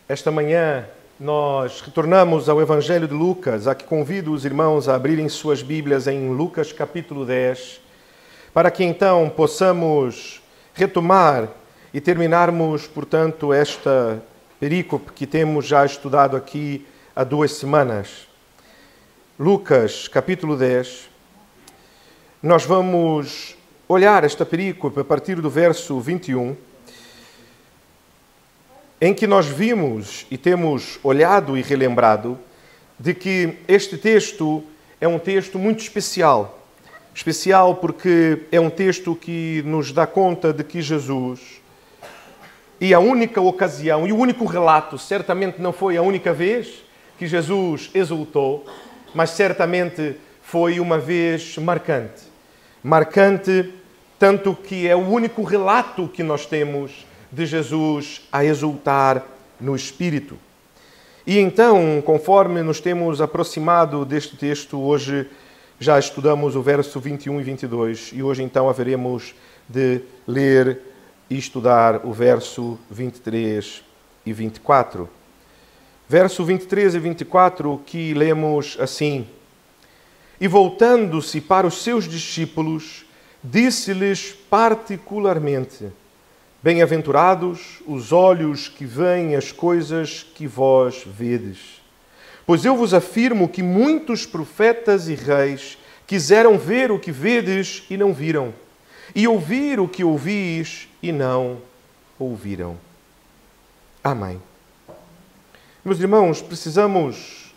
Esta manhã nós retornamos ao Evangelho de Lucas, a que convido os irmãos a abrirem suas Bíblias em Lucas capítulo 10, para que então possamos retomar e terminarmos, portanto, esta perícope que temos já estudado aqui há 2 semanas. Lucas capítulo 10, nós vamos olhar esta perícope a partir do verso 21, em que nós vimos e temos olhado e relembrado de que este texto é um texto muito especial. Especial porque é um texto que nos dá conta de que Jesus, e a única ocasião e o único relato, certamente não foi a única vez que Jesus exultou, mas certamente foi uma vez marcante. Marcante, tanto que é o único relato que nós temos de Jesus a exultar no Espírito. E então, conforme nos temos aproximado deste texto, hoje já estudamos o verso 21 e 22, e hoje então haveremos de ler e estudar o verso 23 e 24. Verso 23 e 24, que lemos assim: E voltando-se para os seus discípulos, disse-lhes particularmente: Bem-aventurados os olhos que veem as coisas que vós vedes. Pois eu vos afirmo que muitos profetas e reis quiseram ver o que vedes e não viram, e ouvir o que ouvis e não ouviram. Amém. Meus irmãos, precisamos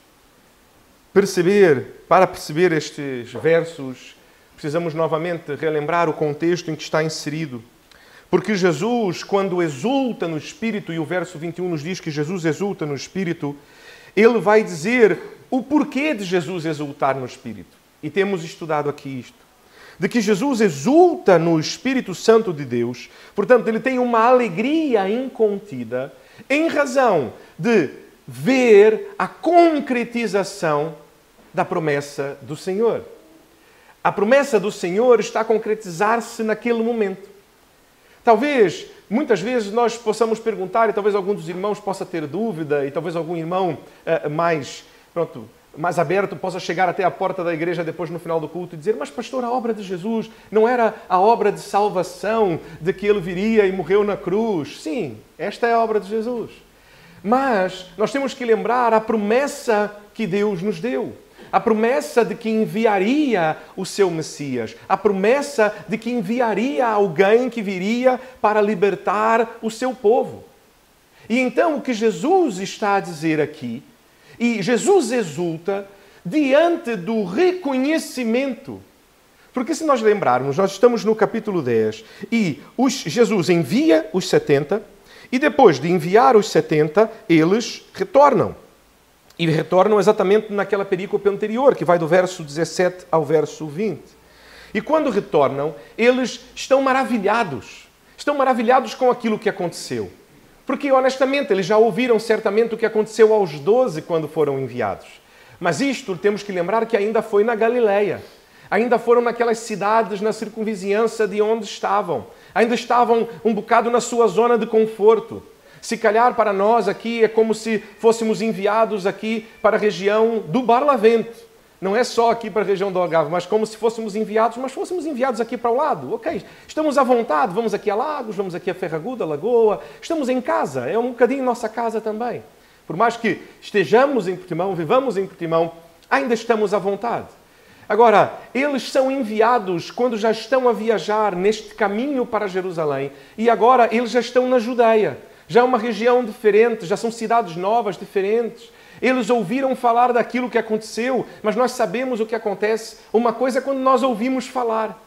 perceber, para perceber estes versos, precisamos novamente relembrar o contexto em que está inserido. Porque Jesus, quando exulta no Espírito, e o verso 21 nos diz que Jesus exulta no Espírito, ele vai dizer o porquê de Jesus exultar no Espírito. E temos estudado aqui isto. De que Jesus exulta no Espírito Santo de Deus, portanto, ele tem uma alegria incontida em razão de ver a concretização da promessa do Senhor. A promessa do Senhor está a concretizar-se naquele momento. Talvez, muitas vezes, nós possamos perguntar, e talvez algum dos irmãos possa ter dúvida, e talvez algum irmão mais aberto possa chegar até a porta da igreja depois no final do culto e dizer: mas pastor, a obra de Jesus não era a obra de salvação, de que ele viria e morreu na cruz? Sim, esta é a obra de Jesus. Mas nós temos que lembrar a promessa que Deus nos deu. A promessa de que enviaria o seu Messias. A promessa de que enviaria alguém que viria para libertar o seu povo. E então o que Jesus está a dizer aqui, e Jesus exulta diante do reconhecimento. Porque se nós lembrarmos, nós estamos no capítulo 10 e Jesus envia os 70 e depois de enviar os 70, eles retornam. E retornam exatamente naquela perícope anterior, que vai do verso 17 ao verso 20. E quando retornam, eles estão maravilhados. Estão maravilhados com aquilo que aconteceu. Porque, honestamente, eles já ouviram certamente o que aconteceu aos 12 quando foram enviados. Mas isto temos que lembrar que ainda foi na Galileia. Ainda foram naquelas cidades na circunvizinhança de onde estavam. Ainda estavam um bocado na sua zona de conforto. Se calhar para nós aqui é como se fôssemos enviados aqui para a região do Barlavento. Não é só aqui para a região do Algarve, mas como se fôssemos enviados, mas fôssemos enviados aqui para o lado. Ok, estamos à vontade, vamos aqui a Lagos, vamos aqui a Ferraguda, a Lagoa. Estamos em casa, é um bocadinho nossa casa também. Por mais que estejamos em Portimão, vivamos em Portimão, ainda estamos à vontade. Agora, eles são enviados quando já estão a viajar neste caminho para Jerusalém e agora eles já estão na Judeia. Já é uma região diferente, já são cidades novas, diferentes. Eles ouviram falar daquilo que aconteceu, mas nós sabemos o que acontece. Uma coisa é quando nós ouvimos falar.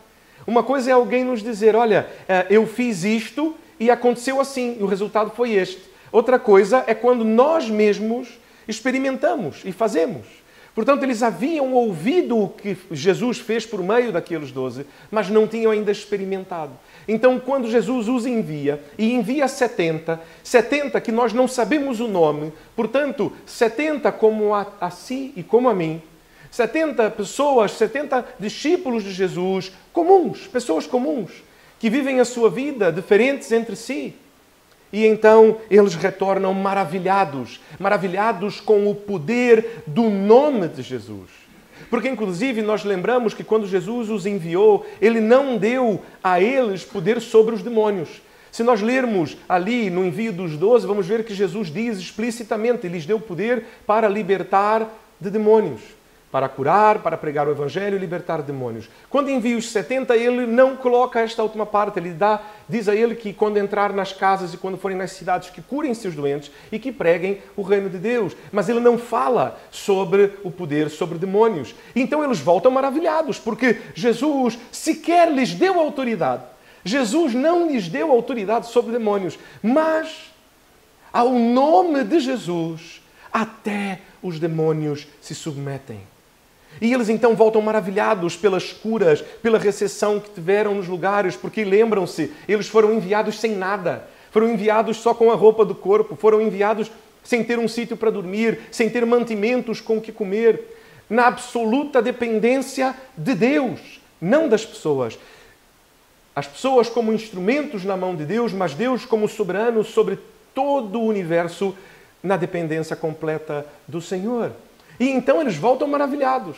Uma coisa é alguém nos dizer: olha, eu fiz isto e aconteceu assim, e o resultado foi este. Outra coisa é quando nós mesmos experimentamos e fazemos. Portanto, eles haviam ouvido o que Jesus fez por meio daqueles 12, mas não tinham ainda experimentado. Então, quando Jesus os envia, e envia 70 que nós não sabemos o nome, portanto, 70 como a si e como a mim, 70 pessoas, 70 discípulos de Jesus, comuns, pessoas comuns, que vivem a sua vida diferentes entre si. E então eles retornam maravilhados, maravilhados com o poder do nome de Jesus. Porque, inclusive, nós lembramos que quando Jesus os enviou, Ele não deu a eles poder sobre os demônios. Se nós lermos ali no envio dos 12, vamos ver que Jesus diz explicitamente, Ele lhes deu poder para libertar de demônios, para curar, para pregar o Evangelho e libertar demônios. Quando envia os 70, Ele não coloca esta última parte. Ele diz a Ele que quando entrar nas casas e quando forem nas cidades, que curem seus doentes e que preguem o reino de Deus. Mas Ele não fala sobre o poder sobre demônios. Então eles voltam maravilhados, porque Jesus sequer lhes deu autoridade. Jesus não lhes deu autoridade sobre demônios, mas ao nome de Jesus, até os demônios se submetem. E eles então voltam maravilhados pelas curas, pela recepção que tiveram nos lugares, porque lembram-se, eles foram enviados sem nada, foram enviados só com a roupa do corpo, foram enviados sem ter um sítio para dormir, sem ter mantimentos com o que comer, na absoluta dependência de Deus, não das pessoas. As pessoas como instrumentos na mão de Deus, mas Deus como soberano sobre todo o universo, na dependência completa do Senhor. E então eles voltam maravilhados.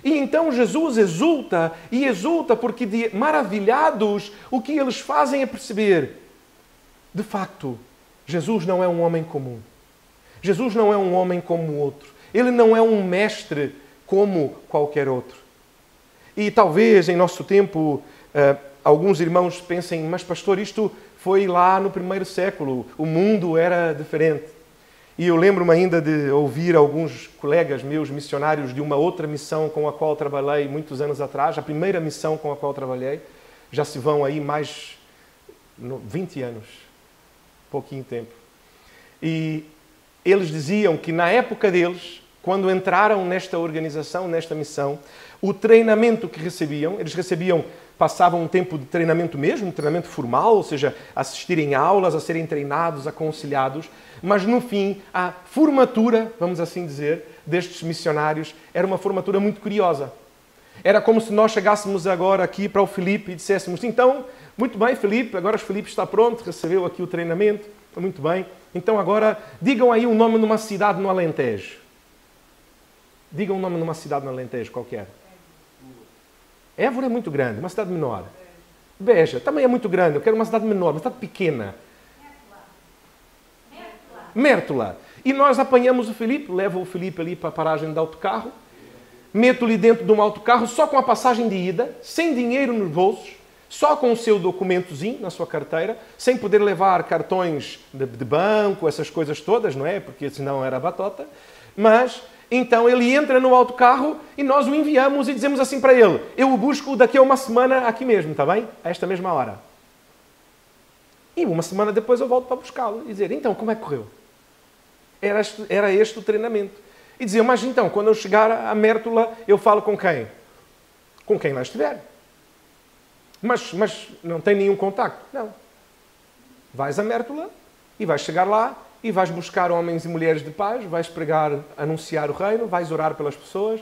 E então Jesus exulta, e exulta porque de maravilhados o que eles fazem é perceber, de facto, Jesus não é um homem comum. Jesus não é um homem como o outro. Ele não é um mestre como qualquer outro. E talvez em nosso tempo alguns irmãos pensem, mas pastor, isto foi lá no primeiro século, o mundo era diferente. E eu lembro-me ainda de ouvir alguns colegas meus, missionários, de uma outra missão com a qual trabalhei muitos anos atrás, a primeira missão com a qual trabalhei, já se vão aí mais 20 anos, pouquinho tempo. E eles diziam que na época deles, quando entraram nesta organização, nesta missão, o treinamento que recebiam, eles passavam um tempo de treinamento mesmo, um treinamento formal, ou seja, assistirem aulas, a serem treinados, aconselhados, mas no fim, a formatura, vamos assim dizer, destes missionários era uma formatura muito curiosa. Era como se nós chegássemos agora aqui para o Filipe e disséssemos, então, muito bem, Filipe, agora o Filipe está pronto, recebeu aqui o treinamento, muito bem, então agora digam aí o nome de uma cidade no Alentejo. Digam o nome de uma cidade no Alentejo qualquer. Évora é muito grande, uma cidade menor. Beja também é muito grande, eu quero uma cidade menor, uma cidade pequena. Mértola. E nós apanhamos o Filipe, levo o Filipe ali para a paragem de autocarro, meto-lhe dentro de um autocarro só com a passagem de ida, sem dinheiro nos bolsos, só com o seu documentozinho na sua carteira, sem poder levar cartões de banco, essas coisas todas, não é? Porque senão era batota. Mas então ele entra no autocarro e nós o enviamos e dizemos assim para ele, eu o busco daqui a uma semana aqui mesmo, está bem? A esta mesma hora. E uma semana depois eu volto para buscá-lo e dizer, então, como é que correu? Era este o treinamento. E dizer, mas então, quando eu chegar a Mértola, eu falo com quem? Com quem lá estiver. Mas não tem nenhum contacto. Não. Vais a Mértola e vais chegar lá e vais buscar homens e mulheres de paz, vais pregar, anunciar o reino, vais orar pelas pessoas.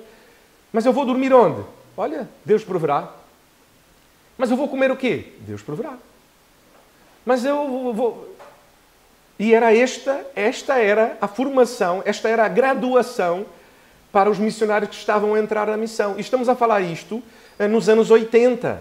Mas eu vou dormir onde? Olha, Deus proverá. Mas eu vou comer o quê? Deus proverá. Mas eu vou... E era esta era a formação, esta era a graduação para os missionários que estavam a entrar na missão. E estamos a falar isto nos anos 80. Ou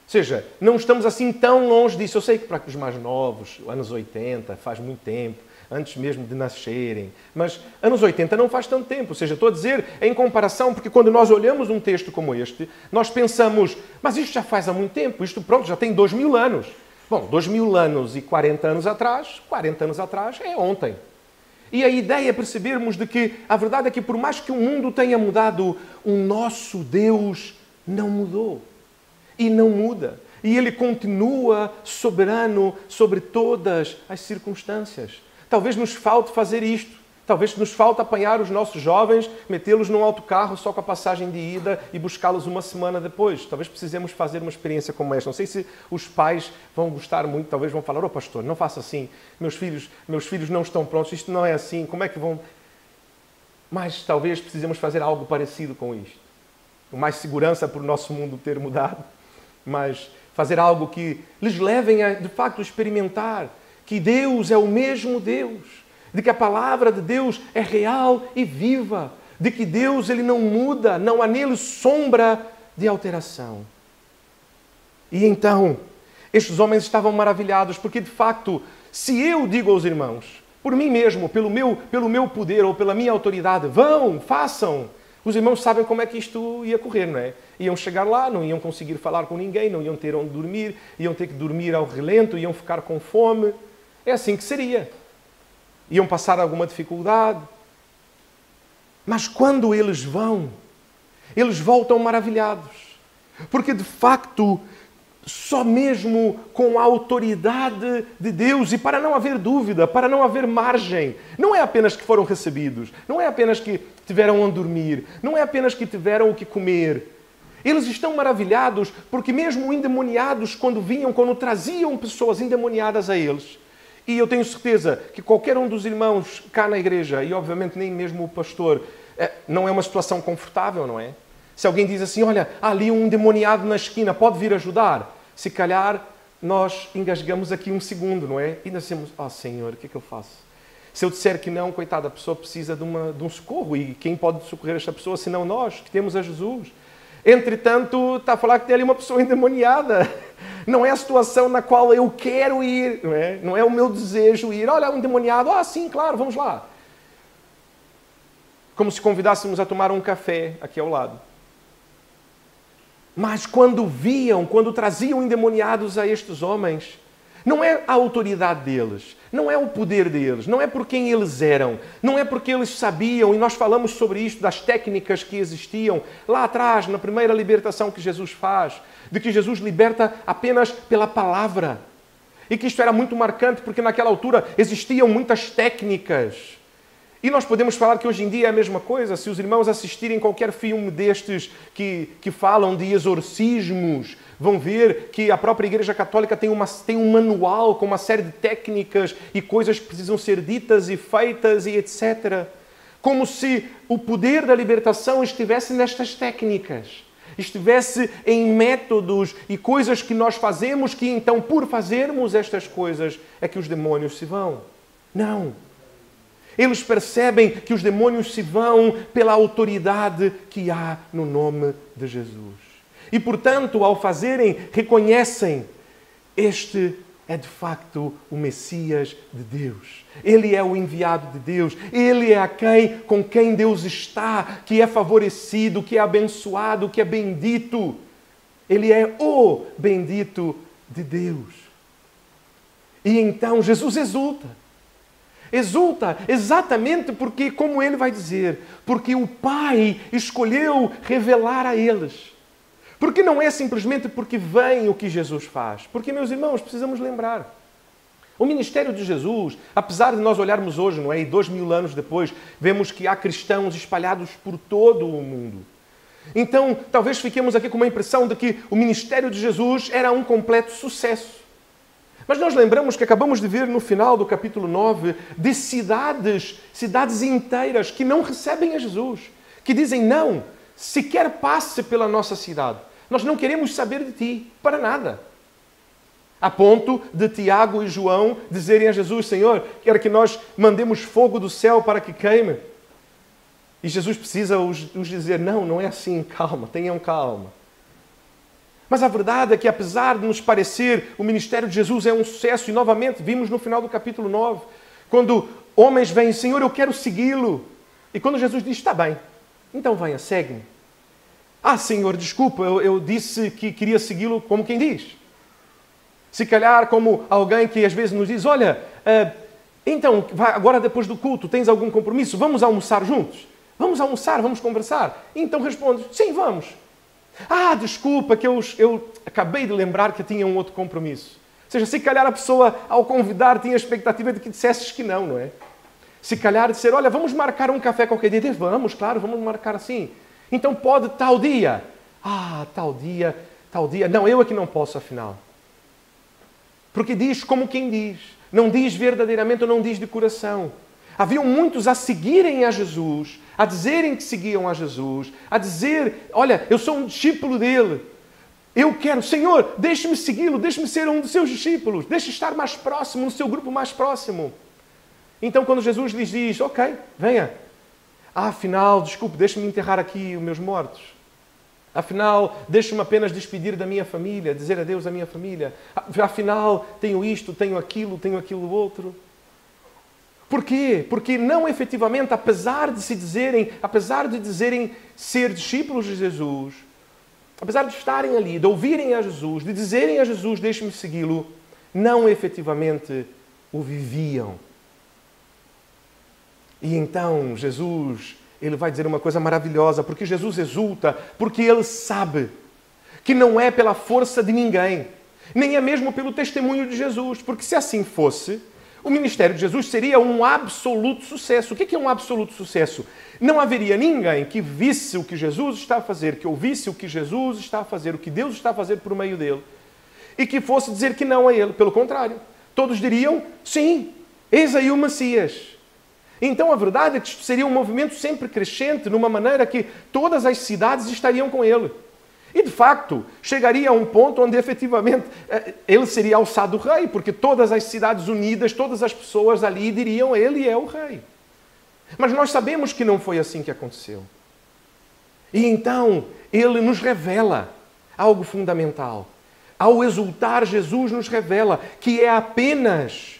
seja, não estamos assim tão longe disso. Eu sei que para os mais novos, anos 80, faz muito tempo, antes mesmo de nascerem. Mas anos 80 não faz tanto tempo. Ou seja, estou a dizer em comparação, porque quando nós olhamos um texto como este, nós pensamos, mas isto já faz há muito tempo, isto pronto, já tem 2000 anos. Bom, 2000 anos e 40 anos atrás é ontem. E a ideia é percebermos de que a verdade é que por mais que o mundo tenha mudado, o nosso Deus não mudou. E não muda. E Ele continua soberano sobre todas as circunstâncias. Talvez nos falte fazer isto. Talvez nos falte apanhar os nossos jovens, metê-los num autocarro só com a passagem de ida e buscá-los uma semana depois. Talvez precisemos fazer uma experiência como esta. Não sei se os pais vão gostar muito, talvez vão falar, pastor, não faça assim, meus filhos não estão prontos, isto não é assim, como é que vão... Mas talvez precisemos fazer algo parecido com isto. Com mais segurança por o nosso mundo ter mudado, mas fazer algo que lhes levem a, de facto, experimentar que Deus é o mesmo Deus, de que a palavra de Deus é real e viva, de que Deus ele não muda, não há nele sombra de alteração. E então, estes homens estavam maravilhados, porque de facto, se eu digo aos irmãos, por mim mesmo, pelo meu poder ou pela minha autoridade, vão, façam, os irmãos sabem como é que isto ia correr, não é? Iam chegar lá, não iam conseguir falar com ninguém, não iam ter onde dormir, iam ter que dormir ao relento, iam ficar com fome. É assim que seria. Iam passar alguma dificuldade. Mas quando eles vão, eles voltam maravilhados. Porque de facto, só mesmo com a autoridade de Deus, e para não haver dúvida, para não haver margem, não é apenas que foram recebidos, não é apenas que tiveram onde dormir, não é apenas que tiveram o que comer. Eles estão maravilhados porque mesmo endemoniados, quando traziam pessoas endemoniadas a eles, e eu tenho certeza que qualquer um dos irmãos cá na igreja, e obviamente nem mesmo o pastor, não é uma situação confortável, não é? Se alguém diz assim, olha, há ali um endemoniado na esquina, pode vir ajudar? Se calhar nós engasgamos aqui um segundo, não é? E nós dizemos, Senhor, o que é que eu faço? Se eu disser que não, coitada, a pessoa precisa de um socorro. E quem pode socorrer esta pessoa, senão nós, que temos a Jesus? Entretanto, está a falar que tem ali uma pessoa endemoniada. Não é a situação na qual eu quero ir, não é? Não é o meu desejo ir. Olha, um endemoniado. Sim, claro, vamos lá. Como se convidássemos a tomar um café aqui ao lado. Mas quando traziam endemoniados a estes homens, não é a autoridade deles, não é o poder deles, não é por quem eles eram, não é porque eles sabiam, e nós falamos sobre isto, das técnicas que existiam lá atrás, na primeira libertação que Jesus faz, de que Jesus liberta apenas pela palavra. E que isto era muito marcante porque naquela altura existiam muitas técnicas. E nós podemos falar que hoje em dia é a mesma coisa. Se os irmãos assistirem qualquer filme destes que falam de exorcismos, vão ver que a própria Igreja Católica tem um manual com uma série de técnicas e coisas que precisam ser ditas e feitas e etc. Como se o poder da libertação estivesse nestas técnicas, estivesse em métodos e coisas que nós fazemos, que então, por fazermos estas coisas, é que os demônios se vão. Não. Eles percebem que os demônios se vão pela autoridade que há no nome de Jesus. E, portanto, ao fazerem, reconhecem, este é de facto o Messias de Deus. Ele é o enviado de Deus. Ele é com quem Deus está, que é favorecido, que é abençoado, que é bendito. Ele é o bendito de Deus. E então Jesus exulta. Exulta exatamente porque, como ele vai dizer, porque o Pai escolheu revelar a eles. Porque não é simplesmente porque vem o que Jesus faz. Porque, meus irmãos, precisamos lembrar. O ministério de Jesus, apesar de nós olharmos hoje, não é? E 2000 anos depois, vemos que há cristãos espalhados por todo o mundo. Então, talvez fiquemos aqui com uma impressão de que o ministério de Jesus era um completo sucesso. Mas nós lembramos que acabamos de ver no final do capítulo 9 de cidades inteiras que não recebem a Jesus, que dizem não, sequer passe pela nossa cidade. Nós não queremos saber de ti, para nada. A ponto de Tiago e João dizerem a Jesus, Senhor, quer que nós mandemos fogo do céu para que queime? E Jesus precisa os dizer, não é assim, calma, tenham calma. Mas a verdade é que, apesar de nos parecer o ministério de Jesus é um sucesso, e novamente vimos no final do capítulo 9, quando homens vêm, Senhor, eu quero segui-lo. E quando Jesus diz, está bem, então venha, segue-me. Senhor, desculpa, eu disse que queria segui-lo como quem diz. Se calhar como alguém que às vezes nos diz, olha, então, agora depois do culto, tens algum compromisso? Vamos almoçar juntos? Vamos almoçar, vamos conversar? E então respondes, sim, vamos. Desculpa, que eu acabei de lembrar que tinha um outro compromisso. Ou seja, se calhar a pessoa, ao convidar, tinha a expectativa de que dissesses que não é? Se calhar dizer, olha, vamos marcar um café qualquer dia. Vamos, claro, vamos marcar assim. Então pode tal dia. Tal dia. Não, eu é que não posso, afinal. Porque diz como quem diz. Não diz verdadeiramente ou não diz de coração. Haviam muitos a seguirem a Jesus, a dizerem que seguiam a Jesus, a dizer, olha, eu sou um discípulo dele. Eu quero, Senhor, deixe-me segui-lo, deixe-me ser um dos seus discípulos, deixe estar mais próximo, no seu grupo mais próximo. Então, quando Jesus lhes diz, ok, venha. Afinal, desculpe, deixe-me enterrar aqui os meus mortos. Afinal, deixe-me apenas despedir da minha família, dizer adeus à minha família. Afinal, tenho isto, tenho aquilo outro. Porquê? Porque não efetivamente, apesar de dizerem ser discípulos de Jesus, apesar de estarem ali, de ouvirem a Jesus, de dizerem a Jesus, deixe-me segui-lo, não efetivamente o viviam. E então Jesus, ele vai dizer uma coisa maravilhosa, porque Jesus exulta, porque ele sabe que não é pela força de ninguém, nem é mesmo pelo testemunho de Jesus, porque se assim fosse, o ministério de Jesus seria um absoluto sucesso. O que é um absoluto sucesso? Não haveria ninguém que visse o que Jesus está a fazer, que ouvisse o que Jesus está a fazer, o que Deus está a fazer por meio dele, e que fosse dizer que não a ele. Pelo contrário, todos diriam, sim, eis aí o Messias. Então a verdade é que isto seria um movimento sempre crescente, numa maneira que todas as cidades estariam com ele. E, de facto, chegaria a um ponto onde, efetivamente, ele seria alçado rei, porque todas as cidades unidas, todas as pessoas ali diriam, ele é o rei. Mas nós sabemos que não foi assim que aconteceu. E então, ele nos revela algo fundamental. Ao exultar, Jesus nos revela que é apenas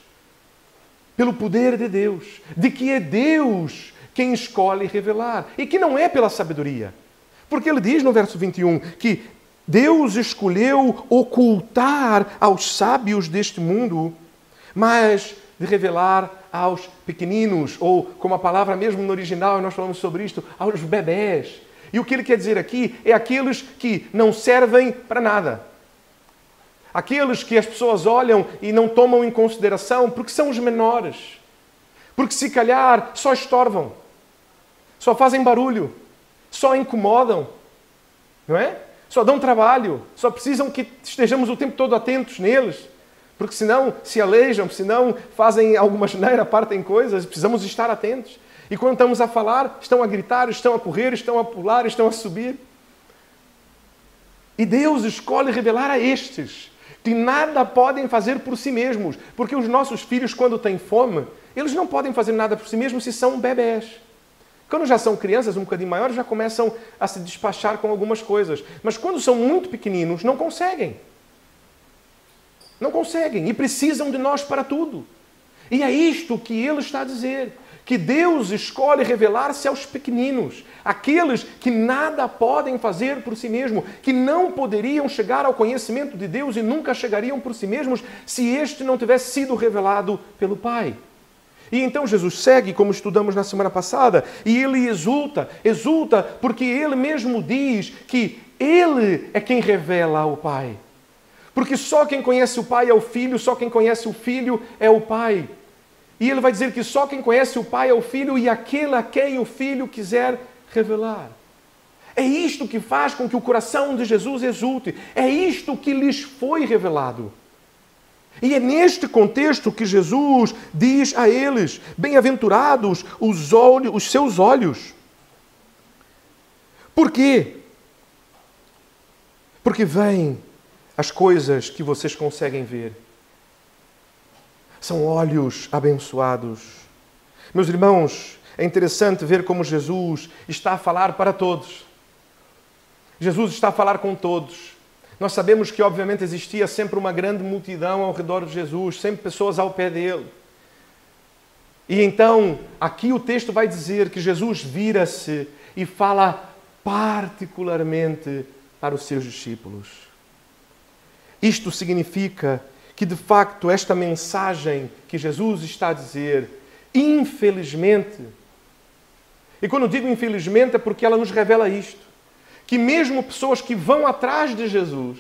pelo poder de Deus, de que é Deus quem escolhe revelar, e que não é pela sabedoria. Porque ele diz no verso 21 que Deus escolheu ocultar aos sábios deste mundo, mas de revelar aos pequeninos, ou como a palavra mesmo no original, e nós falamos sobre isto, aos bebés. E o que ele quer dizer aqui é aqueles que não servem para nada. Aqueles que as pessoas olham e não tomam em consideração porque são os menores. Porque se calhar só estorvam, só fazem barulho, só incomodam, não é? Só dão trabalho, só precisam que estejamos o tempo todo atentos neles, porque senão se aleijam, senão fazem alguma asneira, partem coisas, precisamos estar atentos. E quando estamos a falar, estão a gritar, estão a correr, estão a pular, estão a subir. E Deus escolhe revelar a estes que nada podem fazer por si mesmos, porque os nossos filhos, quando têm fome, eles não podem fazer nada por si mesmos se são bebés. Quando já são crianças um bocadinho maiores, já começam a se despachar com algumas coisas. Mas quando são muito pequeninos, não conseguem. Não conseguem e precisam de nós para tudo. E é isto que ele está a dizer. Que Deus escolhe revelar-se aos pequeninos. Aqueles que nada podem fazer por si mesmos. Que não poderiam chegar ao conhecimento de Deus e nunca chegariam por si mesmos se este não tivesse sido revelado pelo Pai. E então Jesus segue, como estudamos na semana passada, e ele exulta porque ele mesmo diz que ele é quem revela ao Pai. Porque só quem conhece o Pai é o Filho, só quem conhece o Filho é o Pai. E ele vai dizer que só quem conhece o Pai é o Filho e aquele a quem o Filho quiser revelar. É isto que faz com que o coração de Jesus exulte. É isto que lhes foi revelado. E é neste contexto que Jesus diz a eles, bem-aventurados os seus olhos. Por quê? Porque veem as coisas que vocês conseguem ver. São olhos abençoados. Meus irmãos, é interessante ver como Jesus está a falar para todos. Jesus está a falar com todos. Nós sabemos que, obviamente, existia sempre uma grande multidão ao redor de Jesus, sempre pessoas ao pé dele. E então, aqui o texto vai dizer que Jesus vira-se e fala particularmente para os seus discípulos. Isto significa que, de facto, esta mensagem que Jesus está a dizer, infelizmente, e quando digo infelizmente é porque ela nos revela isto, que mesmo pessoas que vão atrás de Jesus,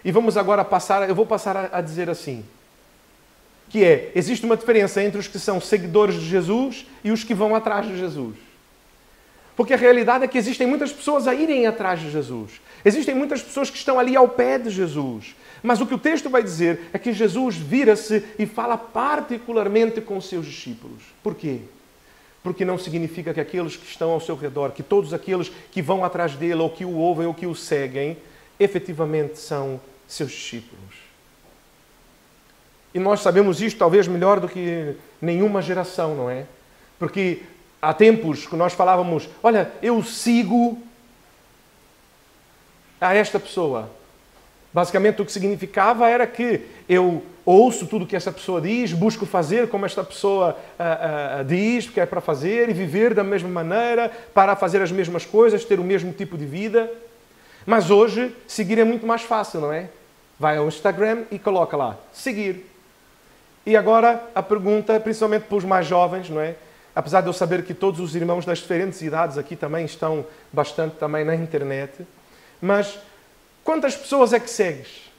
e vamos agora eu vou passar a dizer assim, que existe uma diferença entre os que são seguidores de Jesus e os que vão atrás de Jesus. Porque a realidade é que existem muitas pessoas a irem atrás de Jesus. Existem muitas pessoas que estão ali ao pé de Jesus. Mas o que o texto vai dizer é que Jesus vira-se e fala particularmente com os seus discípulos. Por quê? Porque não significa que aqueles que estão ao seu redor, que todos aqueles que vão atrás dele, ou que o ouvem, ou que o seguem, efetivamente são seus discípulos. E nós sabemos isto talvez melhor do que nenhuma geração, não é? Porque há tempos que nós falávamos, olha, eu sigo a esta pessoa. Basicamente o que significava era que eu ouço tudo o que essa pessoa diz, busco fazer como esta pessoa diz que é para fazer e viver da mesma maneira, para fazer as mesmas coisas, ter o mesmo tipo de vida. Mas hoje, seguir é muito mais fácil, não é? Vai ao Instagram e coloca lá, seguir. E agora a pergunta, principalmente para os mais jovens, não é? Apesar de eu saber que todos os irmãos das diferentes idades aqui também estão bastante também na internet, mas quantas pessoas é que segues?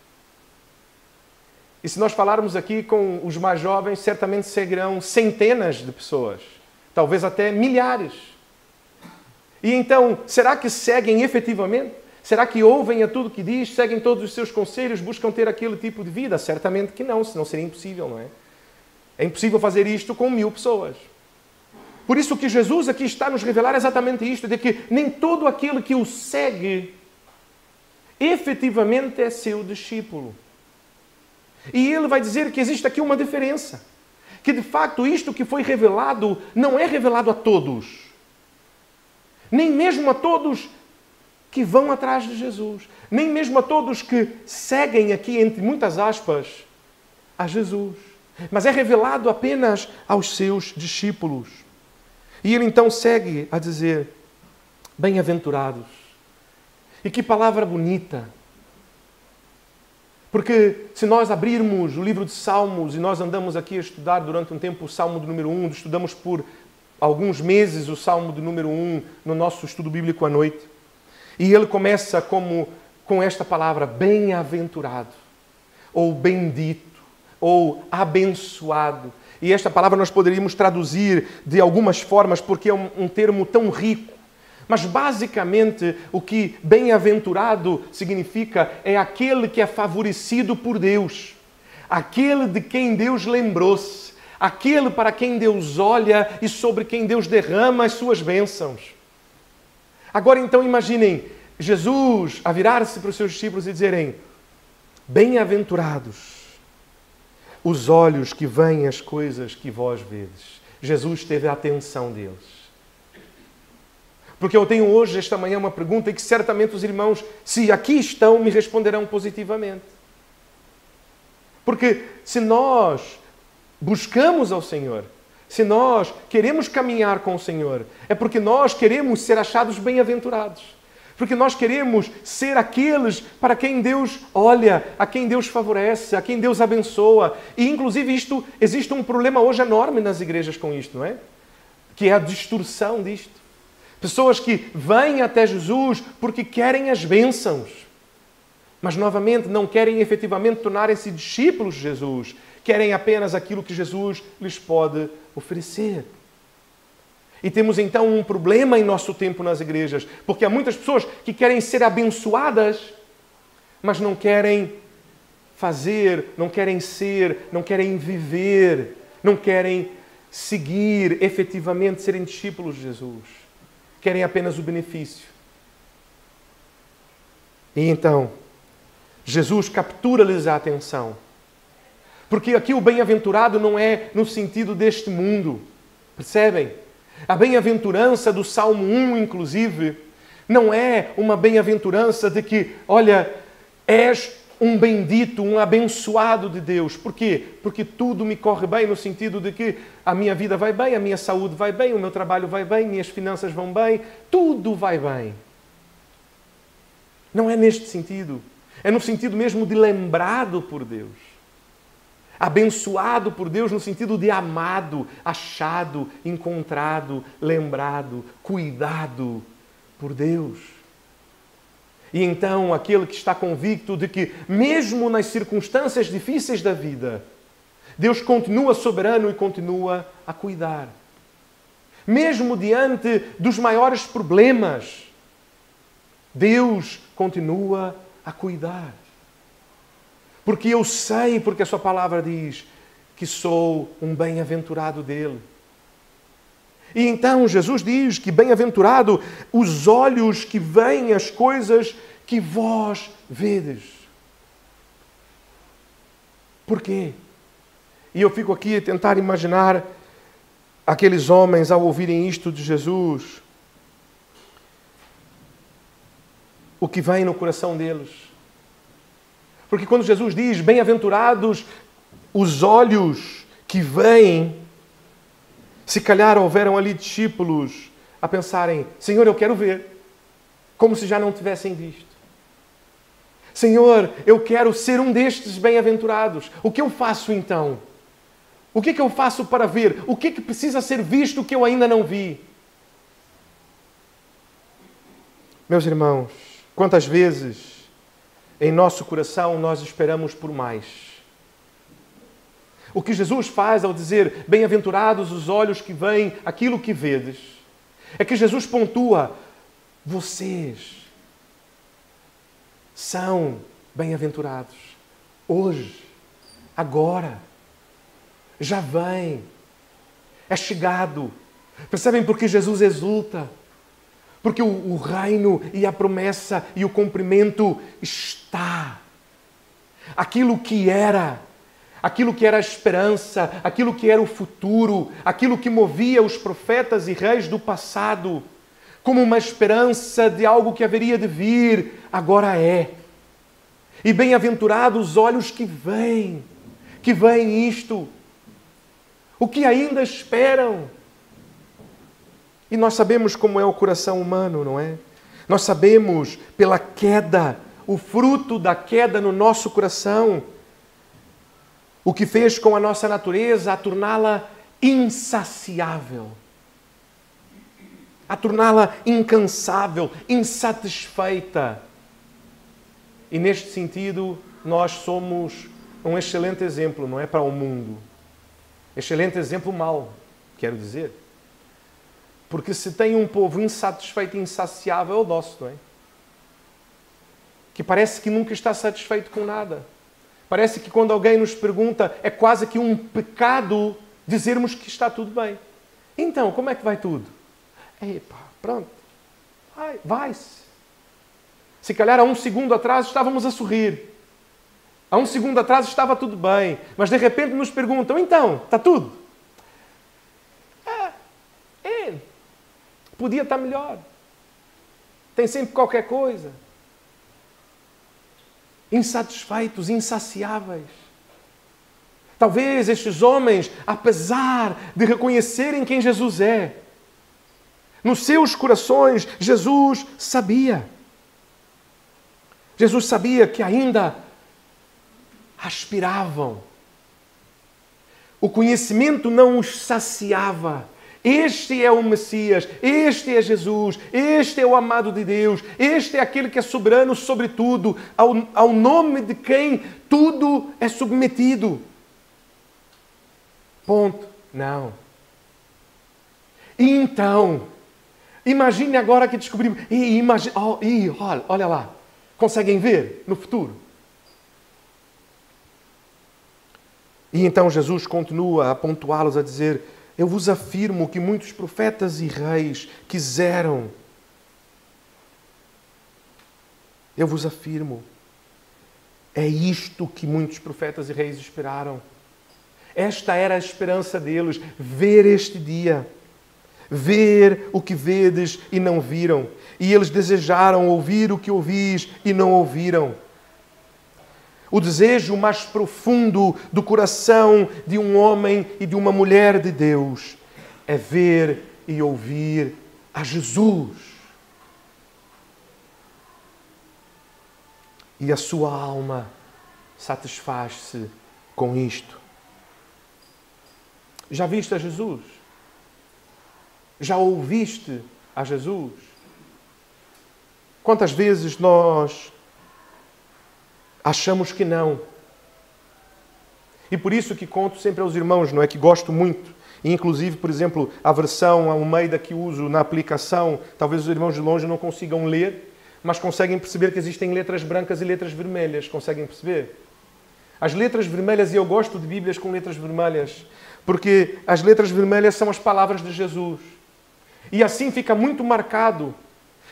E se nós falarmos aqui com os mais jovens, certamente seguirão centenas de pessoas, talvez até milhares. E então, será que seguem efetivamente? Será que ouvem a tudo que diz, seguem todos os seus conselhos, buscam ter aquele tipo de vida? Certamente que não, senão seria impossível, não é? É impossível fazer isto com 1000 pessoas. Por isso que Jesus aqui está a nos revelar exatamente isto, de que nem todo aquele que o segue efetivamente é seu discípulo. E ele vai dizer que existe aqui uma diferença. Que de facto isto que foi revelado não é revelado a todos. Nem mesmo a todos que vão atrás de Jesus. Nem mesmo a todos que seguem aqui, entre muitas aspas, a Jesus. Mas é revelado apenas aos seus discípulos. E ele então segue a dizer, bem-aventurados. E que palavra bonita. Porque se nós abrirmos o livro de Salmos e nós andamos aqui a estudar durante um tempo o Salmo de número 1, estudamos por alguns meses o Salmo de número 1 no nosso estudo bíblico à noite. E ele começa com esta palavra, bem-aventurado, ou bendito, ou abençoado. E esta palavra nós poderíamos traduzir de algumas formas, porque é um termo tão rico. Mas basicamente o que bem-aventurado significa é aquele que é favorecido por Deus. Aquele de quem Deus lembrou-se. Aquele para quem Deus olha e sobre quem Deus derrama as suas bênçãos. Agora então imaginem Jesus a virar-se para os seus discípulos e dizerem, bem-aventurados os olhos que veem as coisas que vós vedes. Jesus teve a atenção deles. Porque eu tenho hoje, esta manhã, uma pergunta e que certamente os irmãos, se aqui estão, me responderão positivamente. Porque se nós buscamos ao Senhor, se nós queremos caminhar com o Senhor, é porque nós queremos ser achados bem-aventurados. Porque nós queremos ser aqueles para quem Deus olha, a quem Deus favorece, a quem Deus abençoa. E, inclusive, existe um problema hoje enorme nas igrejas com isto, não é? Que é a distorção disto. Pessoas que vêm até Jesus porque querem as bênçãos, mas, novamente, não querem efetivamente tornarem-se discípulos de Jesus. Querem apenas aquilo que Jesus lhes pode oferecer. E temos então um problema em nosso tempo nas igrejas, porque há muitas pessoas que querem ser abençoadas, mas não querem fazer, não querem ser, não querem viver, não querem seguir efetivamente, serem discípulos de Jesus. Querem apenas o benefício. E então, Jesus captura-lhes a atenção. Porque aqui o bem-aventurado não é no sentido deste mundo. Percebem? A bem-aventurança do Salmo 1, inclusive, não é uma bem-aventurança de que, olha, és um bendito, um abençoado de Deus. Por quê? Porque tudo me corre bem, no sentido de que a minha vida vai bem, a minha saúde vai bem, o meu trabalho vai bem, minhas finanças vão bem, tudo vai bem. Não é neste sentido. É no sentido mesmo de lembrado por Deus. Abençoado por Deus no sentido de amado, achado, encontrado, lembrado, cuidado por Deus. E então aquele que está convicto de que mesmo nas circunstâncias difíceis da vida, Deus continua soberano e continua a cuidar. Mesmo diante dos maiores problemas, Deus continua a cuidar. Porque eu sei, porque a sua palavra diz, que sou um bem-aventurado dele. E então Jesus diz que bem-aventurado os olhos que veem as coisas que vós vedes. Porquê? E eu fico aqui a tentar imaginar aqueles homens ao ouvirem isto de Jesus, o que vem no coração deles. Porque quando Jesus diz, bem-aventurados os olhos que veem, se calhar houveram ali discípulos a pensarem, Senhor, eu quero ver, como se já não tivessem visto. Senhor, eu quero ser um destes bem-aventurados. O que eu faço então? O que é que eu faço para ver? O que é que precisa ser visto que eu ainda não vi? Meus irmãos, quantas vezes em nosso coração nós esperamos por mais? O que Jesus faz ao dizer, bem-aventurados os olhos que veem aquilo que vedes, é que Jesus pontua, vocês são bem-aventurados. Hoje, agora, já vem, é chegado. Percebem porque Jesus exulta? Porque o reino e a promessa e o cumprimento está. Aquilo que era a esperança, aquilo que era o futuro, aquilo que movia os profetas e reis do passado, como uma esperança de algo que haveria de vir, agora é. E bem-aventurados os olhos que veem isto, o que ainda esperam. E nós sabemos como é o coração humano, não é? Nós sabemos pela queda, o fruto da queda no nosso coração, o que fez com a nossa natureza a torná-la insaciável, a torná-la incansável, insatisfeita. E neste sentido, nós somos um excelente exemplo, não é, para o mundo. Excelente exemplo mau, quero dizer. Porque se tem um povo insatisfeito e insaciável, é o nosso, não é? Que parece que nunca está satisfeito com nada. Parece que quando alguém nos pergunta, é quase que um pecado dizermos que está tudo bem. Então, como é que vai tudo? Epa, pronto. Vai-se. Se calhar há um segundo atrás estávamos a sorrir. Há um segundo atrás estava tudo bem. Mas de repente nos perguntam, então, está tudo? Podia estar melhor. Tem sempre qualquer coisa. Insatisfeitos, insaciáveis. Talvez estes homens, apesar de reconhecerem quem Jesus é, nos seus corações, Jesus sabia. Jesus sabia que ainda aspiravam. O conhecimento não os saciava. Este é o Messias, este é Jesus, este é o amado de Deus, este é aquele que é soberano sobre tudo, ao nome de quem tudo é submetido. Ponto. Não. E então, imagine agora que descobrimos, olha lá, conseguem ver no futuro? E então Jesus continua a pontuá-los, a dizer, eu vos afirmo que muitos profetas e reis quiseram. Eu vos afirmo. É isto que muitos profetas e reis esperaram. Esta era a esperança deles, ver este dia. Ver o que vedes e não viram. E eles desejaram ouvir o que ouvis e não ouviram. O desejo mais profundo do coração de um homem e de uma mulher de Deus é ver e ouvir a Jesus. E a sua alma satisfaz-se com isto. Já viste a Jesus? Já ouviste a Jesus? Quantas vezes nós achamos que não? E por isso que conto sempre aos irmãos, não é? Que gosto muito. E inclusive, por exemplo, a versão Almeida que uso na aplicação, talvez os irmãos de longe não consigam ler, mas conseguem perceber que existem letras brancas e letras vermelhas. Conseguem perceber? As letras vermelhas, e eu gosto de Bíblias com letras vermelhas, porque as letras vermelhas são as palavras de Jesus. E assim fica muito marcado.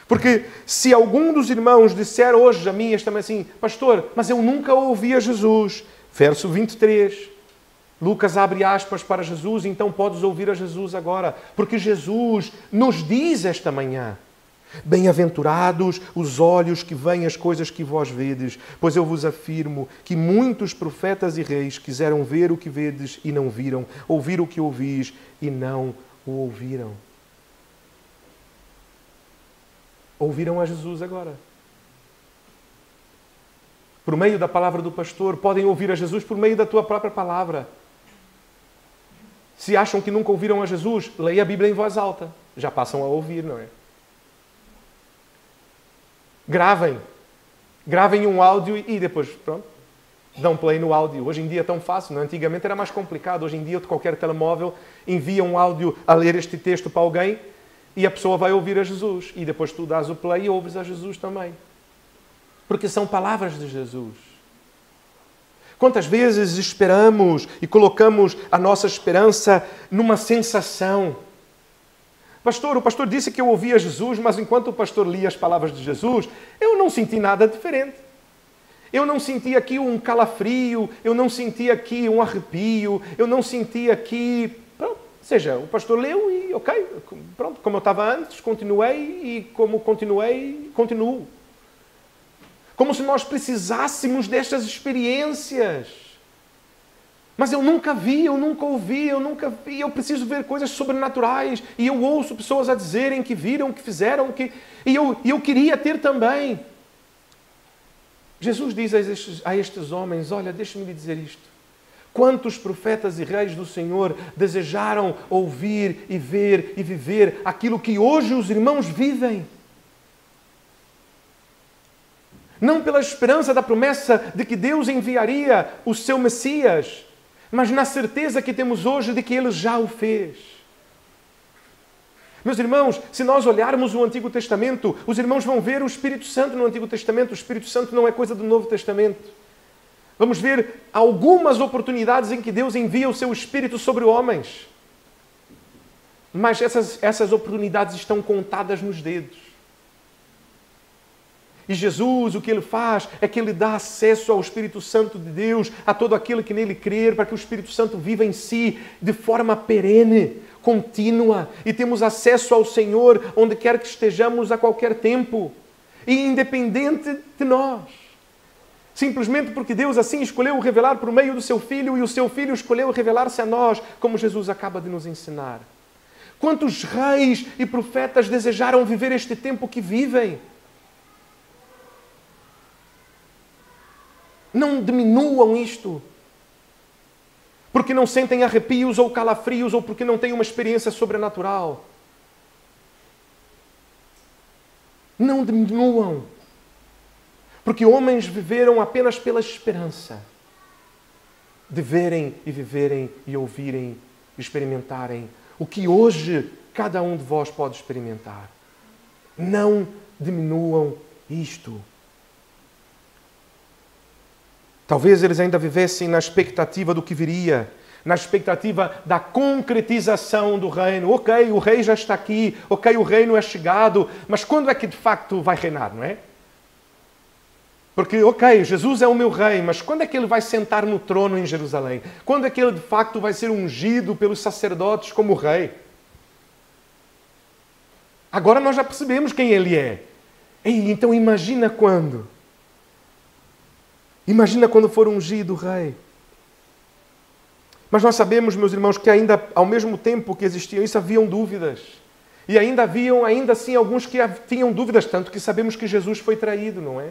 Porque se algum dos irmãos disser hoje a mim também assim, pastor, mas eu nunca ouvi a Jesus. Verso 23. Lucas abre aspas para Jesus, então podes ouvir a Jesus agora. Porque Jesus nos diz esta manhã, bem-aventurados os olhos que veem as coisas que vós vedes, pois eu vos afirmo que muitos profetas e reis quiseram ver o que vedes e não viram, ouvir o que ouvis e não o ouviram. Ouviram a Jesus agora. Por meio da palavra do pastor, podem ouvir a Jesus por meio da tua própria palavra. Se acham que nunca ouviram a Jesus, leia a Bíblia em voz alta. Já passam a ouvir, não é? Gravem um áudio e depois, pronto, dão play no áudio. Hoje em dia é tão fácil, não? Antigamente era mais complicado. Hoje em dia, qualquer telemóvel envia um áudio a ler este texto para alguém e a pessoa vai ouvir a Jesus. E depois tu dás o play e ouves a Jesus também. Porque são palavras de Jesus. Quantas vezes esperamos e colocamos a nossa esperança numa sensação? Pastor, o pastor disse que eu ouvia Jesus, mas enquanto o pastor lia as palavras de Jesus, eu não senti nada diferente. Eu não senti aqui um calafrio, eu não senti aqui um arrepio, eu não senti aqui... Pronto. Ou seja, o pastor leu e, ok, pronto, como eu estava antes, continuei e como continuei, continuo. Como se nós precisássemos destas experiências. Mas eu nunca vi, eu nunca ouvi, eu preciso ver coisas sobrenaturais. E eu ouço pessoas a dizerem que viram, que fizeram, e eu queria ter também. Jesus diz a estes homens, olha, deixa-me lhe dizer isto. Quantos profetas e reis do Senhor desejaram ouvir e ver e viver aquilo que hoje os irmãos vivem? Não pela esperança da promessa de que Deus enviaria o seu Messias, mas na certeza que temos hoje de que Ele já o fez. Meus irmãos, se nós olharmos o Antigo Testamento, os irmãos vão ver o Espírito Santo no Antigo Testamento. O Espírito Santo não é coisa do Novo Testamento. Vamos ver algumas oportunidades em que Deus envia o seu Espírito sobre homens. Mas essas oportunidades estão contadas nos dedos. E Jesus, o que Ele faz é que Ele dá acesso ao Espírito Santo de Deus, a todo aquele que nele crer, para que o Espírito Santo viva em si de forma perene, contínua. E temos acesso ao Senhor onde quer que estejamos a qualquer tempo. E independente de nós. Simplesmente porque Deus assim escolheu revelar por meio do seu Filho e o seu Filho escolheu revelar-se a nós, como Jesus acaba de nos ensinar. Quantos reis e profetas desejaram viver este tempo que vivem? Não diminuam isto. Porque não sentem arrepios ou calafrios ou porque não têm uma experiência sobrenatural. Não diminuam. Porque homens viveram apenas pela esperança de verem e viverem e ouvirem, experimentarem o que hoje cada um de vós pode experimentar. Não diminuam isto. Talvez eles ainda vivessem na expectativa do que viria, na expectativa da concretização do reino. Ok, o rei já está aqui, ok, o reino é chegado, mas quando é que de facto vai reinar, não é? Porque, ok, Jesus é o meu rei, mas quando é que ele vai sentar no trono em Jerusalém? Quando é que ele de facto vai ser ungido pelos sacerdotes como rei? Agora nós já percebemos quem ele é. Ei, então imagina quando. Imagina quando for ungido o rei. Mas nós sabemos, meus irmãos, que ainda ao mesmo tempo que existiam isso, haviam dúvidas. E ainda assim, alguns que tinham dúvidas, tanto que sabemos que Jesus foi traído, não é?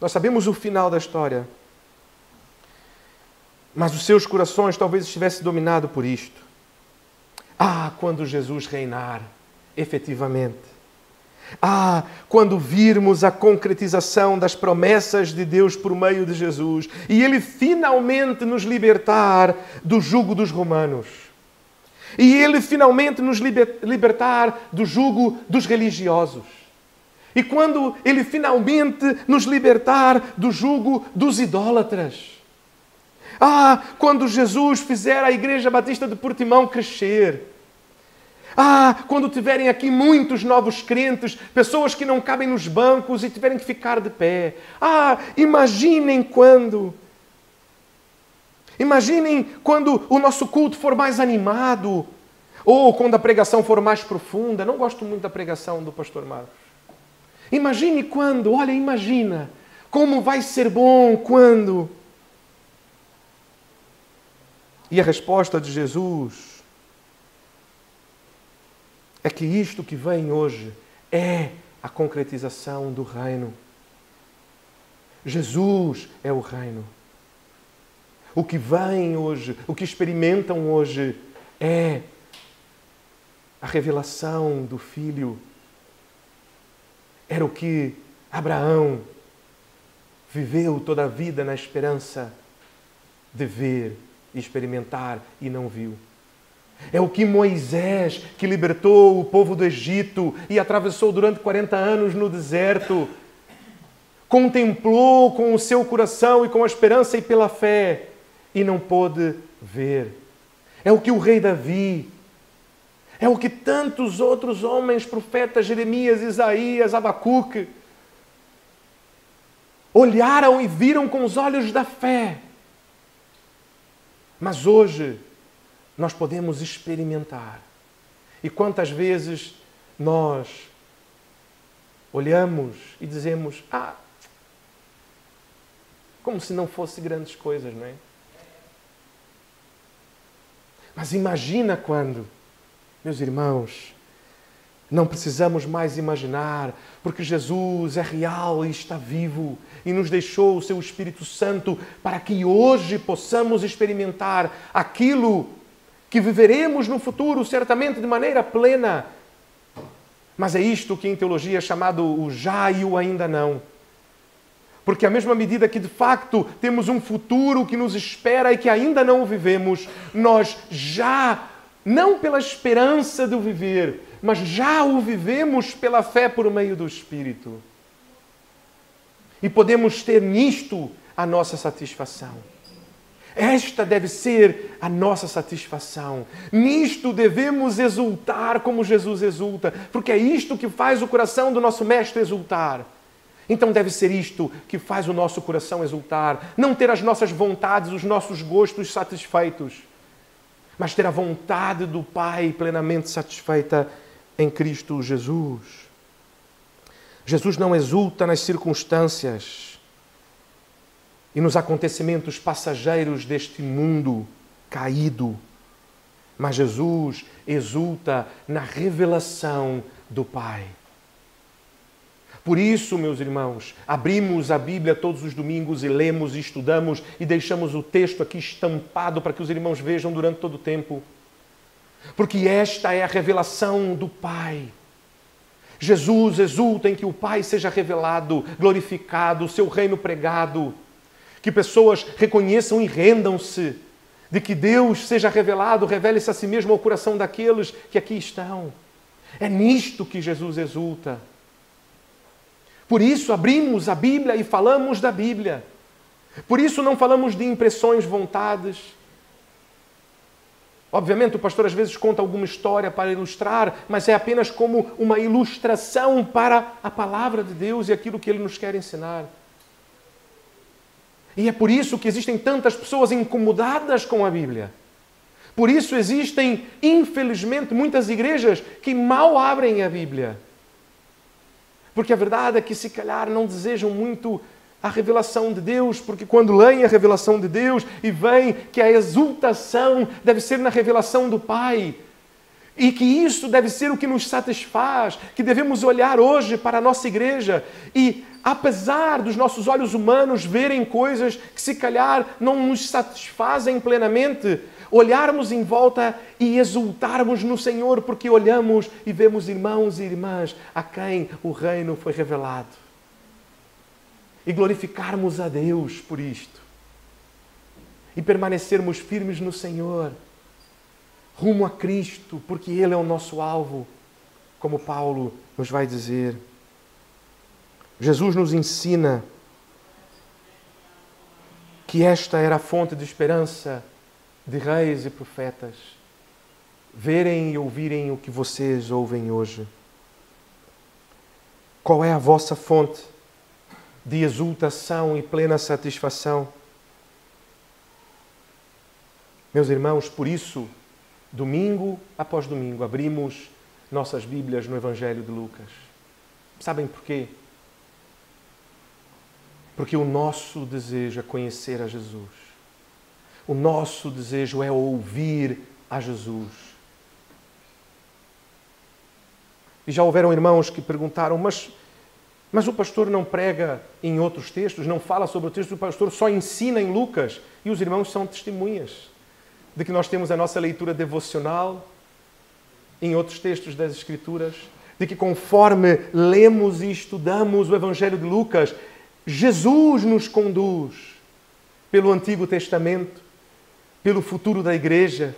Nós sabemos o final da história. Mas os seus corações talvez estivessem dominados por isto. Quando Jesus reinar, efetivamente. Quando virmos a concretização das promessas de Deus por meio de Jesus e Ele finalmente nos libertar do jugo dos romanos. E Ele finalmente nos libertar do jugo dos religiosos. E quando Ele finalmente nos libertar do jugo dos idólatras. Quando Jesus fizer a Igreja Batista de Portimão crescer. Quando tiverem aqui muitos novos crentes, pessoas que não cabem nos bancos e tiverem que ficar de pé. Imaginem quando. Imaginem quando o nosso culto for mais animado. Ou quando a pregação for mais profunda. Não gosto muito da pregação do pastor Marcos. Imagine quando, imagina como vai ser bom quando. E a resposta de Jesus é que isto que vem hoje é a concretização do reino. Jesus é o reino. O que vem hoje, o que experimentam hoje é a revelação do Filho. Era o que Abraão viveu toda a vida na esperança de ver e experimentar e não viu. É o que Moisés, que libertou o povo do Egito e atravessou durante 40 anos no deserto, contemplou com o seu coração e com a esperança e pela fé e não pôde ver. É o que o rei Davi, é o que tantos outros homens, profetas, Jeremias, Isaías, Abacuque, olharam e viram com os olhos da fé. Mas hoje nós podemos experimentar. E quantas vezes nós olhamos e dizemos, como se não fosse grandes coisas, não é? Mas imagina quando, meus irmãos, não precisamos mais imaginar, porque Jesus é real e está vivo e nos deixou o seu Espírito Santo para que hoje possamos experimentar aquilo que viveremos no futuro, certamente de maneira plena. Mas é isto que em teologia é chamado o já e o ainda não. Porque à mesma medida que de facto temos um futuro que nos espera e que ainda não o vivemos, nós já, não pela esperança de o viver, mas já o vivemos pela fé por meio do Espírito. E podemos ter nisto a nossa satisfação. Esta deve ser a nossa satisfação. Nisto devemos exultar como Jesus exulta, porque é isto que faz o coração do nosso Mestre exultar. Então deve ser isto que faz o nosso coração exultar. Não ter as nossas vontades, os nossos gostos satisfeitos, mas ter a vontade do Pai plenamente satisfeita em Cristo Jesus. Jesus não exulta nas circunstâncias e nos acontecimentos passageiros deste mundo caído, mas Jesus exulta na revelação do Pai. Por isso, meus irmãos, abrimos a Bíblia todos os domingos e lemos e estudamos e deixamos o texto aqui estampado para que os irmãos vejam durante todo o tempo. Porque esta é a revelação do Pai. Jesus exulta em que o Pai seja revelado, glorificado, o seu reino pregado, que pessoas reconheçam e rendam-se, de que Deus seja revelado, revele-se a si mesmo ao coração daqueles que aqui estão. É nisto que Jesus exulta. Por isso abrimos a Bíblia e falamos da Bíblia. Por isso não falamos de impressões, vontades. Obviamente o pastor às vezes conta alguma história para ilustrar, mas é apenas como uma ilustração para a palavra de Deus e aquilo que Ele nos quer ensinar. E é por isso que existem tantas pessoas incomodadas com a Bíblia. Por isso existem, infelizmente, muitas igrejas que mal abrem a Bíblia. Porque a verdade é que se calhar não desejam muito a revelação de Deus, porque quando leem a revelação de Deus e veem que a exultação deve ser na revelação do Pai, e que isso deve ser o que nos satisfaz, que devemos olhar hoje para a nossa igreja e, apesar dos nossos olhos humanos verem coisas que se calhar não nos satisfazem plenamente, olharmos em volta e exultarmos no Senhor, porque olhamos e vemos irmãos e irmãs a quem o reino foi revelado. E glorificarmos a Deus por isto. E permanecermos firmes no Senhor, rumo a Cristo, porque Ele é o nosso alvo, como Paulo nos vai dizer. Jesus nos ensina que esta era a fonte de esperança de reis e profetas. verem e ouvirem o que vocês ouvem hoje? Qual é a vossa fonte de exultação e plena satisfação? Meus irmãos, por isso, domingo após domingo, abrimos nossas Bíblias no Evangelho de Lucas. Sabem porquê? Porque o nosso desejo é conhecer a Jesus. O nosso desejo é ouvir a Jesus. E já houveram irmãos que perguntaram, mas o pastor não prega em outros textos, não fala sobre o texto, o pastor só ensina em Lucas. E os irmãos são testemunhas de que nós temos a nossa leitura devocional em outros textos das Escrituras, de que conforme lemos e estudamos o Evangelho de Lucas, Jesus nos conduz pelo Antigo Testamento, pelo futuro da Igreja.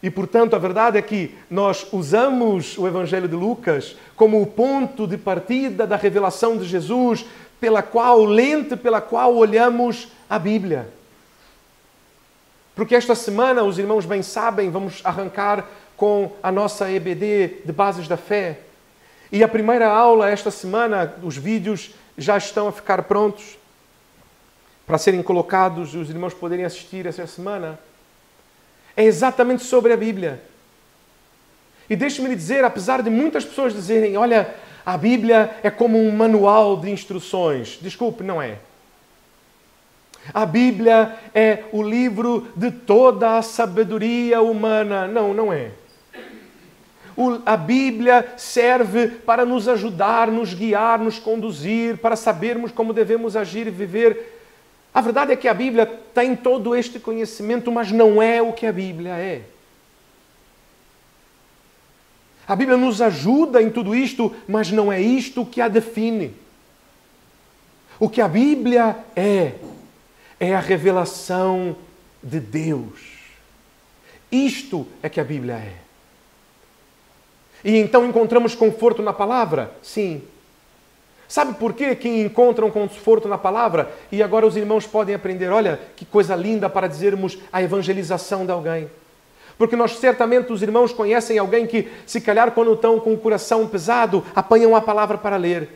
E, portanto, a verdade é que nós usamos o Evangelho de Lucas como o ponto de partida da revelação de Jesus, lente pela qual olhamos a Bíblia. Porque esta semana, os irmãos bem sabem, vamos arrancar com a nossa EBD de Bases da Fé. E a primeira aula esta semana, os vídeos já estão a ficar prontos para serem colocados e os irmãos poderem assistir esta semana. É exatamente sobre a Bíblia. E deixe-me lhe dizer, apesar de muitas pessoas dizerem, olha, a Bíblia é como um manual de instruções. Desculpe, não é. A Bíblia é o livro de toda a sabedoria humana. Não, não é. A Bíblia serve para nos ajudar, nos guiar, nos conduzir, para sabermos como devemos agir e viver. A verdade é que a Bíblia tem todo este conhecimento, mas não é o que a Bíblia é. A Bíblia nos ajuda em tudo isto, mas não é isto que a define. O que a Bíblia é a revelação de Deus. Isto é que a Bíblia é. E então encontramos conforto na palavra? Sim. Sabe por quê que encontram conforto na palavra? E agora os irmãos podem aprender, olha, que coisa linda para dizermos a evangelização de alguém. Porque nós certamente, os irmãos conhecem alguém que, se calhar quando estão com o coração pesado, apanham a palavra para ler.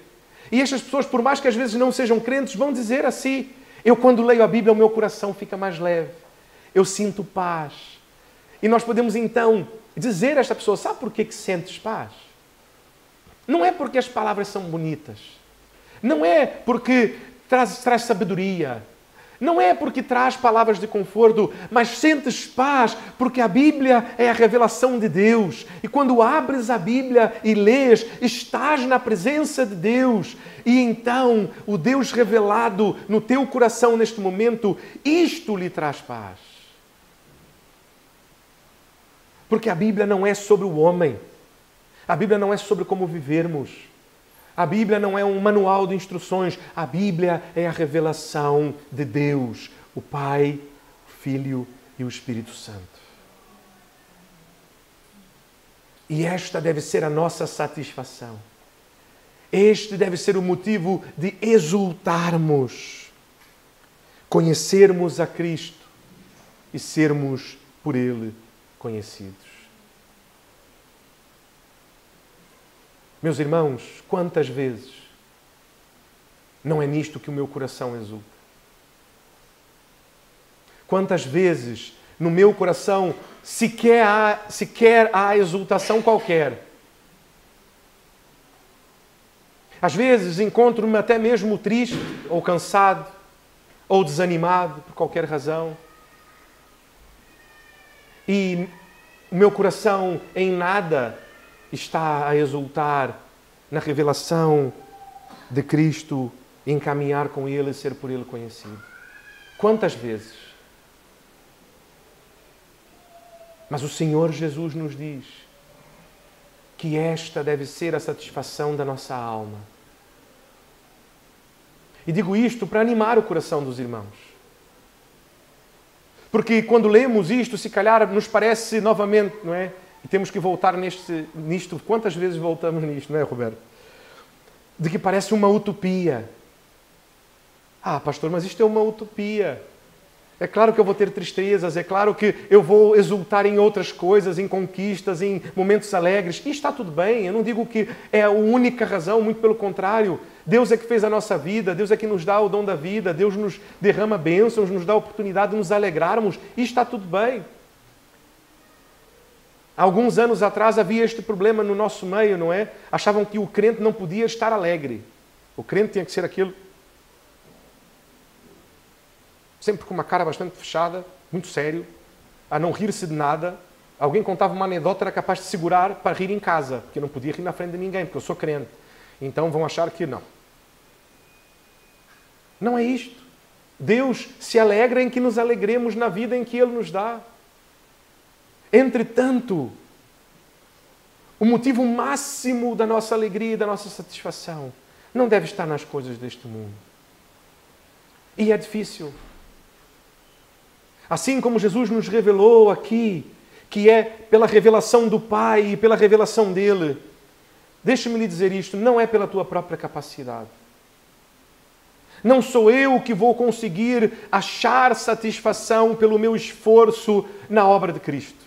E estas pessoas, por mais que às vezes não sejam crentes, vão dizer assim, eu quando leio a Bíblia o meu coração fica mais leve. Eu sinto paz. E nós podemos então dizer a esta pessoa, sabe por que sentes paz? Não é porque as palavras são bonitas. Não é porque traz sabedoria. Não é porque traz palavras de conforto, mas sentes paz porque a Bíblia é a revelação de Deus. E quando abres a Bíblia e lês, estás na presença de Deus. E então, o Deus revelado no teu coração neste momento, isto lhe traz paz. Porque a Bíblia não é sobre o homem. A Bíblia não é sobre como vivermos. A Bíblia não é um manual de instruções. A Bíblia é a revelação de Deus, o Pai, o Filho e o Espírito Santo. E esta deve ser a nossa satisfação. Este deve ser o motivo de exultarmos, conhecermos a Cristo e sermos por Ele conhecidos. Meus irmãos, quantas vezes não é nisto que o meu coração exulta? Quantas vezes no meu coração sequer há exultação qualquer? Às vezes encontro-me até mesmo triste, ou cansado, ou desanimado por qualquer razão. E o meu coração em nada está a exultar na revelação de Cristo, em caminhar com Ele e ser por Ele conhecido. Quantas vezes? Mas o Senhor Jesus nos diz que esta deve ser a satisfação da nossa alma. E digo isto para animar o coração dos irmãos. Porque quando lemos isto, se calhar nos parece novamente, não é? E temos que voltar nisto. Quantas vezes voltamos nisto, não é, Roberto? De que parece uma utopia. Ah, pastor, mas isto é uma utopia. É claro que eu vou ter tristezas, é claro que eu vou exultar em outras coisas, em conquistas, em momentos alegres. E está tudo bem, eu não digo que é a única razão, muito pelo contrário. Deus é que fez a nossa vida, Deus é que nos dá o dom da vida, Deus nos derrama bênçãos, nos dá a oportunidade de nos alegrarmos. E está tudo bem. Há alguns anos atrás havia este problema no nosso meio, não é? Achavam que o crente não podia estar alegre. O crente tinha que ser aquilo sempre com uma cara bastante fechada, muito sério, a não rir-se de nada. Alguém contava uma anedota, era capaz de segurar para rir em casa, porque eu não podia rir na frente de ninguém, porque eu sou crente. Então vão achar que não. Não é isto. Deus se alegra em que nos alegremos na vida em que Ele nos dá. Entretanto, o motivo máximo da nossa alegria e da nossa satisfação não deve estar nas coisas deste mundo. E é difícil. Assim como Jesus nos revelou aqui, que é pela revelação do Pai e pela revelação dele, deixe-me lhe dizer isto, não é pela tua própria capacidade. Não sou eu que vou conseguir achar satisfação pelo meu esforço na obra de Cristo.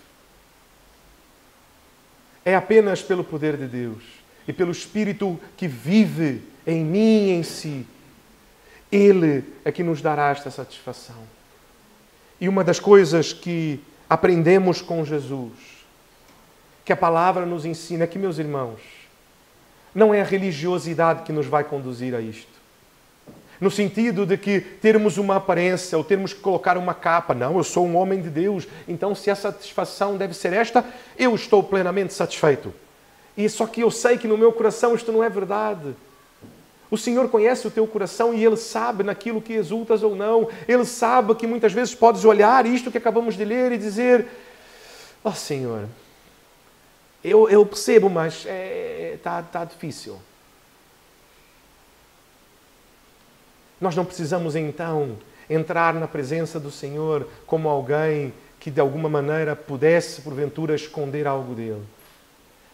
É apenas pelo poder de Deus e pelo Espírito que vive em mim e em si. Ele é que nos dará esta satisfação. E uma das coisas que aprendemos com Jesus, que a palavra nos ensina, é que, meus irmãos, não é a religiosidade que nos vai conduzir a isto. No sentido de que termos uma aparência ou termos que colocar uma capa. Não, eu sou um homem de Deus, então se a satisfação deve ser esta, eu estou plenamente satisfeito. E só que eu sei que no meu coração isto não é verdade. O Senhor conhece o teu coração e Ele sabe naquilo que exultas ou não. Ele sabe que muitas vezes podes olhar isto que acabamos de ler e dizer: ó Senhor, eu percebo, mas está difícil. Nós não precisamos então entrar na presença do Senhor como alguém que de alguma maneira pudesse porventura esconder algo dele,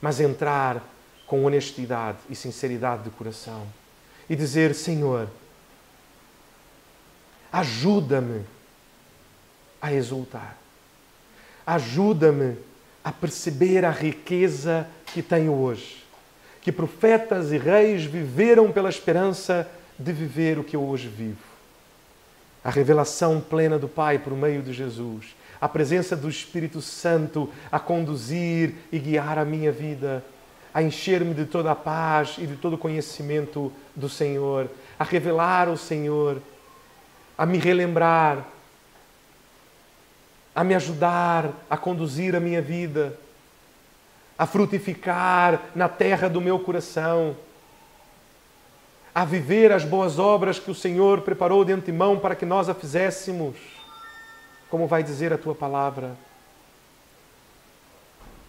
mas entrar com honestidade e sinceridade de coração e dizer: Senhor, ajuda-me a exultar, ajuda-me a perceber a riqueza que tenho hoje, que profetas e reis viveram pela esperança de viver o que eu hoje vivo. A revelação plena do Pai por meio de Jesus, a presença do Espírito Santo a conduzir e guiar a minha vida, a encher-me de toda a paz e de todo o conhecimento do Senhor, a revelar o Senhor, a me relembrar, a me ajudar a conduzir a minha vida, a frutificar na terra do meu coração, a viver as boas obras que o Senhor preparou de antemão para que nós a fizéssemos, como vai dizer a tua palavra.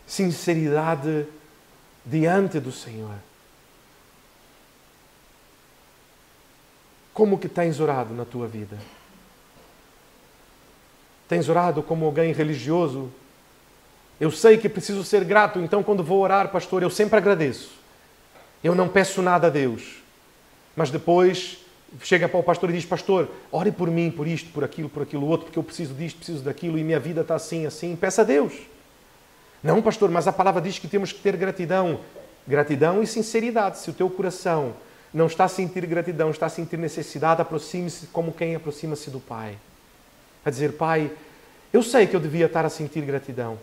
Sinceridade diante do Senhor. Como que tens orado na tua vida? Tens orado como alguém religioso? Eu sei que preciso ser grato, então quando vou orar, pastor, eu sempre agradeço. Eu não peço nada a Deus. Mas depois chega para o pastor e diz: pastor, ore por mim, por isto, por aquilo outro, porque eu preciso disto, preciso daquilo e minha vida está assim, assim. Peça a Deus. Não, pastor, mas a palavra diz que temos que ter gratidão. Gratidão e sinceridade. Se o teu coração não está a sentir gratidão, está a sentir necessidade, aproxime-se como quem aproxima-se do Pai. A dizer: Pai, eu sei que eu devia estar a sentir gratidão.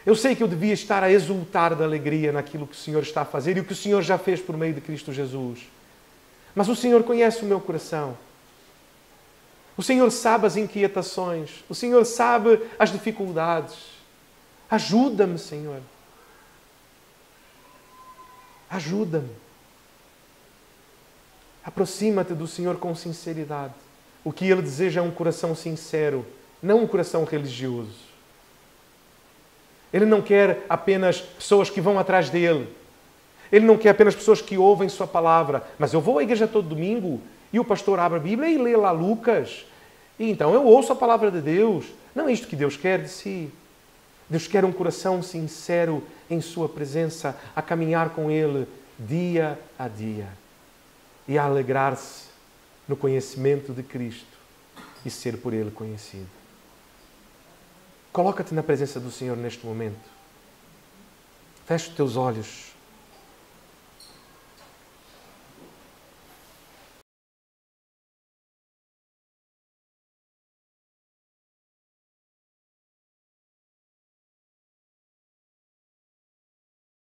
Eu sei que eu devia estar a exultar de alegria naquilo que o Senhor está a fazer e o que o Senhor já fez por meio de Cristo Jesus. Mas o Senhor conhece o meu coração. O Senhor sabe as inquietações. O Senhor sabe as dificuldades. Ajuda-me, Senhor. Ajuda-me. Aproxima-te do Senhor com sinceridade. O que Ele deseja é um coração sincero, não um coração religioso. Ele não quer apenas pessoas que vão atrás dele. Ele não quer apenas pessoas que ouvem sua palavra. Mas eu vou à igreja todo domingo e o pastor abre a Bíblia e lê lá Lucas. E então eu ouço a palavra de Deus. Não é isto que Deus quer de si. Deus quer um coração sincero em sua presença, a caminhar com Ele dia a dia. E a alegrar-se no conhecimento de Cristo e ser por Ele conhecido. Coloca-te na presença do Senhor neste momento. Fecha os teus olhos.